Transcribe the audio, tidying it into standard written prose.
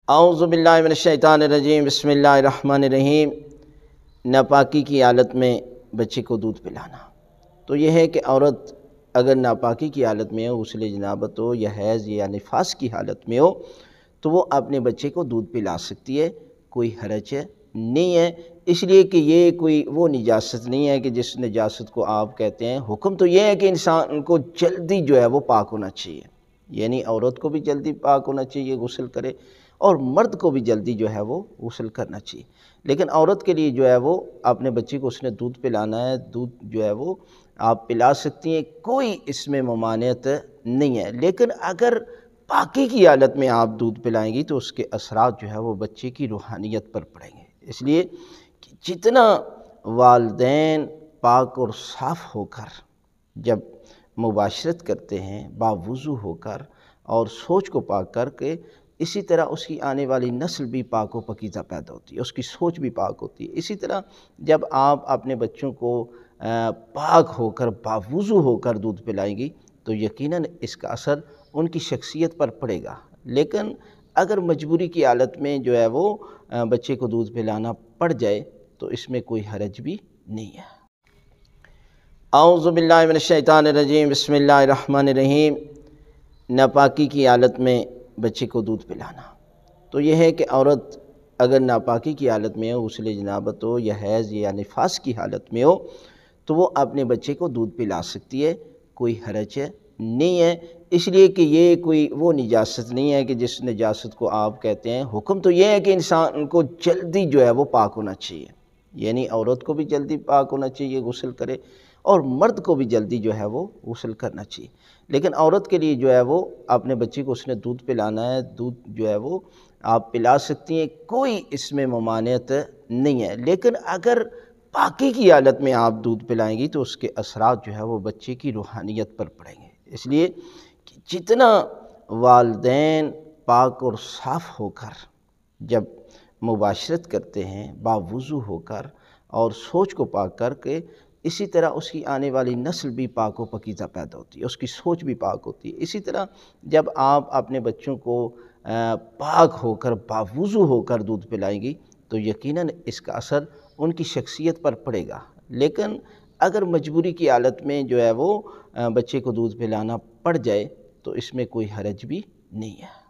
اعوذ باللہ من الشیطان الرجیم، بسم اللہ الرحمن الرحیم۔ ناپاکی کی حالت میں بچے کو دودھ پلانا تو یہ ہے کہ عورت اگر ناپاکی کی حالت میں ہو، غسل جنابت ہو یا حیض یا نفاس کی حالت میں ہو تو وہ اپنے بچے کو دودھ پلا سکتی ہے، کوئی حرج نہیں ہے، اس لیے کہ یہ کوئی وہ نجاست نہیں ہے کہ جس نجاست کو آپ کہتے ہیں۔ حکم تو یہ ہے کہ انسان کو جلدی جو ہے وہ پاک ہونا چاہیے، یعنی عورت کو بھی جلدی پاک ہونا چاہیے، غسل کرے، اور مرد کو بھی جلدی جو ہے وہ غسل کرنا چاہیے۔ لیکن عورت کے لیے جو ہے وہ اپنے بچے کو اس نے دودھ پلانا ہے، دودھ جو ہے وہ آپ پلا سکتی ہیں، کوئی اس میں ممانعت نہیں ہے۔ لیکن اگر پاکی کی حالت میں آپ دودھ پلائیں گی تو اس کے اثرات جو ہے وہ بچے کی روحانیت پر پڑیں گے، اس لیے کہ جتنا والدین پاک اور صاف ہو کر جب مباشرت کرتے ہیں، باوضو ہو کر اور سوچ کو پاک کر کے، اسی طرح اس کی آنے والی نسل بھی پاک و پاکیزہ پیدا ہوتی ہے، اس کی سوچ بھی پاک ہوتی ہے۔ اسی طرح جب آپ اپنے بچوں کو پاک ہو کر باوضو ہو کر دودھ پلائیں گی تو یقیناً اس کا اثر ان کی شخصیت پر پڑے گا۔ لیکن اگر مجبوری کی حالت میں جو ہے وہ بچے کو دودھ پلانا پڑ جائے تو اس میں کوئی حرج بھی نہیں ہے۔ اعوذ باللہ من الشیطان الرجیم، بسم اللہ الرحمن الرحیم۔ ناپاکی کی حالت میں بچے کو دودھ پلانا تو یہ ہے کہ عورت اگر ناپاکی کی حالت میں ہو، غسل جنابت ہو یا حیض یا نفاس کی حالت میں ہو تو وہ اپنے بچے کو دودھ پلا سکتی ہے، کوئی حرج نہیں ہے، اس لیے کہ یہ کوئی وہ نجاست نہیں ہے کہ جس نجاست کو آپ کہتے ہیں۔ حکم تو یہ ہے کہ انسان کو جلدی جو ہے وہ پاک ہونا چاہیے، یعنی عورت کو بھی جلدی پاک ہونا چاہیے، غسل کرے، اور مرد کو بھی جلدی جو ہے وہ غسل کرنا چاہیے۔ لیکن عورت کے لیے جو ہے وہ اپنے بچے کو اس نے دودھ پلانا ہے، دودھ جو ہے وہ آپ پلا سکتی ہیں، کوئی اس میں ممانعت نہیں ہے۔ لیکن اگر پاکی کی حالت میں آپ دودھ پلائیں گی تو اس کے اثرات جو ہے وہ بچے کی روحانیت پر پڑیں گے، اس لیے کہ جتنا والدین پاک اور صاف ہو کر جب مباشرت کرتے ہیں، باوضو ہو کر اور سوچ کو پاک کر کے، اسی طرح اس کی آنے والی نسل بھی پاک و پاکیزہ پیدا ہوتی ہے، اس کی سوچ بھی پاک ہوتی ہے۔ اسی طرح جب آپ اپنے بچوں کو پاک ہو کر باوضو ہو کر دودھ پلائیں گی تو یقیناً اس کا اثر ان کی شخصیت پر پڑے گا۔ لیکن اگر مجبوری کی حالت میں جو ہے وہ بچے کو دودھ پلانا پڑ جائے تو اس میں کوئی حرج بھی نہیں ہے۔